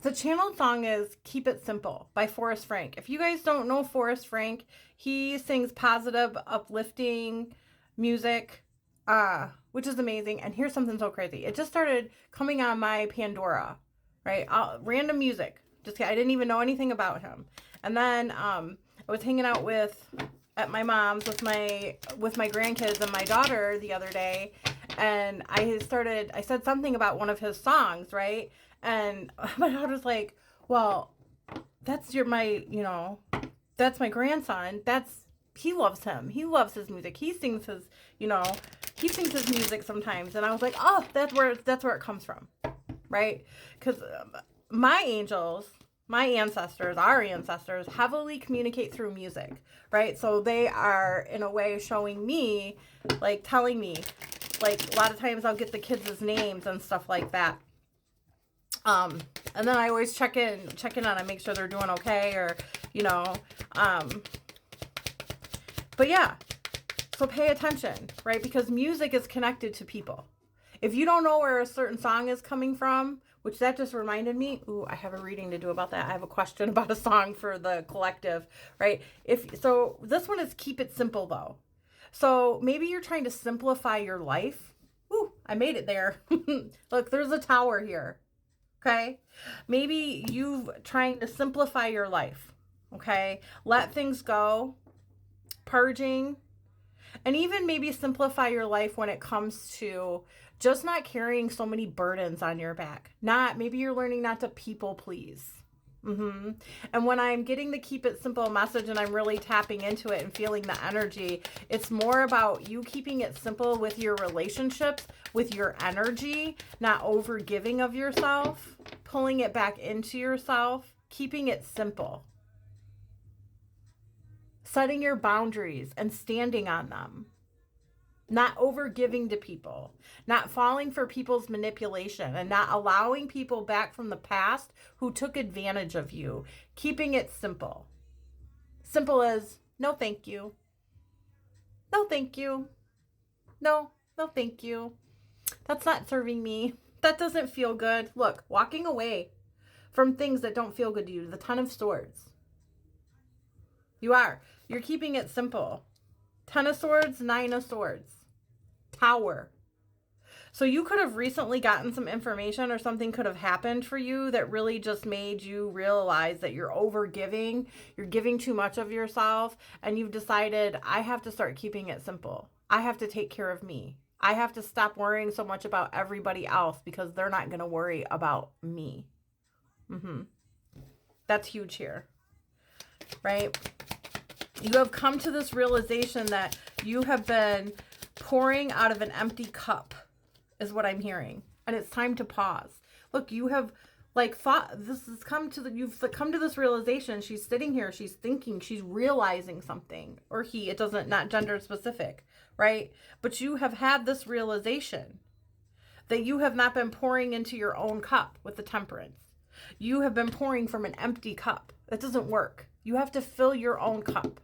The channeled song is Keep It Simple by Forrest Frank. If you guys don't know Forrest Frank, he sings positive, uplifting music, which is amazing. And here's something so crazy. It just started coming on my Pandora, right? Random music. Just I didn't even know anything about him. And then I was hanging out at my mom's with my grandkids and my daughter the other day, and I said something about one of his songs, right? And my daughter's like, well, that's that's my grandson. He loves him. He loves his music. He sings his music sometimes. And I was like, oh, that's where it comes from, right? Because my angels, our ancestors heavily communicate through music, right? So they are in a way showing me, like telling me, like a lot of times I'll get the kids' names and stuff like that. And then I always check in on them, make sure they're doing okay, or, but yeah, so pay attention, right? Because music is connected to people. If you don't know where a certain song is coming from, which that just reminded me, I have a reading to do about that. I have a question about a song for the collective, right? So this one is Keep It Simple though. So maybe you're trying to simplify your life. I made it there. Look, there's a tower here. Okay. Maybe you've trying to simplify your life. Okay. Let things go, purging, and even maybe simplify your life when it comes to just not carrying so many burdens on your back. Maybe you're learning not to people please. And when I'm getting the Keep It Simple message and I'm really tapping into it and feeling the energy, it's more about you keeping it simple with your relationships, with your energy, not over giving of yourself, pulling it back into yourself, keeping it simple, setting your boundaries and standing on them, not over giving to people, not falling for people's manipulation, and not allowing people back from the past who took advantage of you. Keeping it simple. Simple as no thank you. No thank you. No thank you. That's not serving me. That doesn't feel good. Look, walking away from things that don't feel good to you, the Ten of Swords. You're keeping it simple. Ten of Swords, Nine of Swords. Tower. So you could have recently gotten some information, or something could have happened for you that really just made you realize that you're over giving, you're giving too much of yourself, and you've decided, I have to start keeping it simple. I have to take care of me. I have to stop worrying so much about everybody else because they're not going to worry about me. That's huge here, right? You have come to this realization that you have been pouring out of an empty cup, is what I'm hearing. And it's time to pause. Look, you have you've come to this realization. She's sitting here, she's thinking, she's realizing something, or it doesn't, not gender specific, right? But you have had this realization that you have not been pouring into your own cup with the Temperance. You have been pouring from an empty cup. That doesn't work. You have to fill your own cup.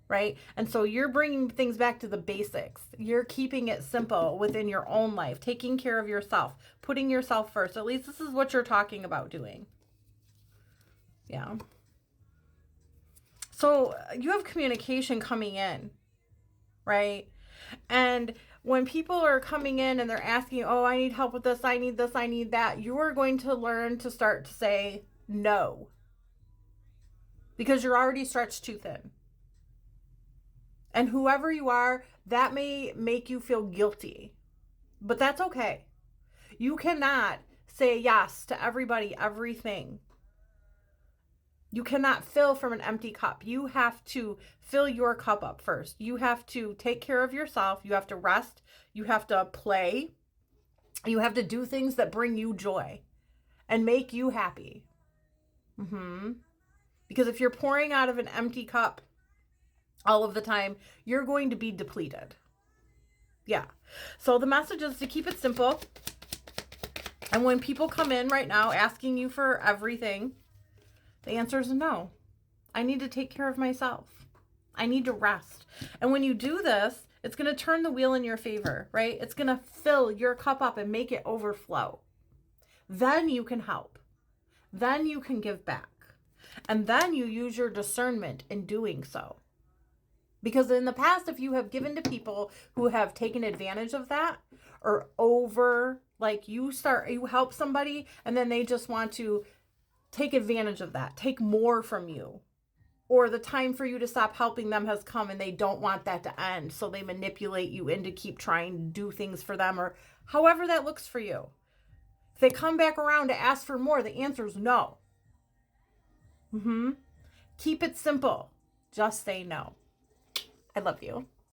Right? And so you're bringing things back to the basics. You're keeping it simple within your own life, taking care of yourself, putting yourself first. At least this is what you're talking about doing. Yeah. So you have communication coming in, right? And when people are coming in and they're asking, oh, I need help with this, I need that, you are going to learn to start to say no. Because you're already stretched too thin. And whoever you are, that may make you feel guilty. But that's okay. You cannot say yes to everybody, everything. You cannot fill from an empty cup. You have to fill your cup up first. You have to take care of yourself. You have to rest. You have to play. You have to do things that bring you joy and make you happy. Because if you're pouring out of an empty cup all of the time, you're going to be depleted. Yeah. So the message is to keep it simple. And when people come in right now asking you for everything, the answer is no. I need to take care of myself. I need to rest. And when you do this, it's going to turn the wheel in your favor, right? It's going to fill your cup up and make it overflow. Then you can help. Then you can give back. And then you use your discernment in doing so. Because in the past, if you have given to people who have taken advantage of that, or over, like you help somebody and then they just want to take advantage of that, take more from you, or the time for you to stop helping them has come and they don't want that to end, so they manipulate you into keep trying to do things for them, or however that looks for you. If they come back around to ask for more, the answer is no. Keep it simple. Just say no. I love you.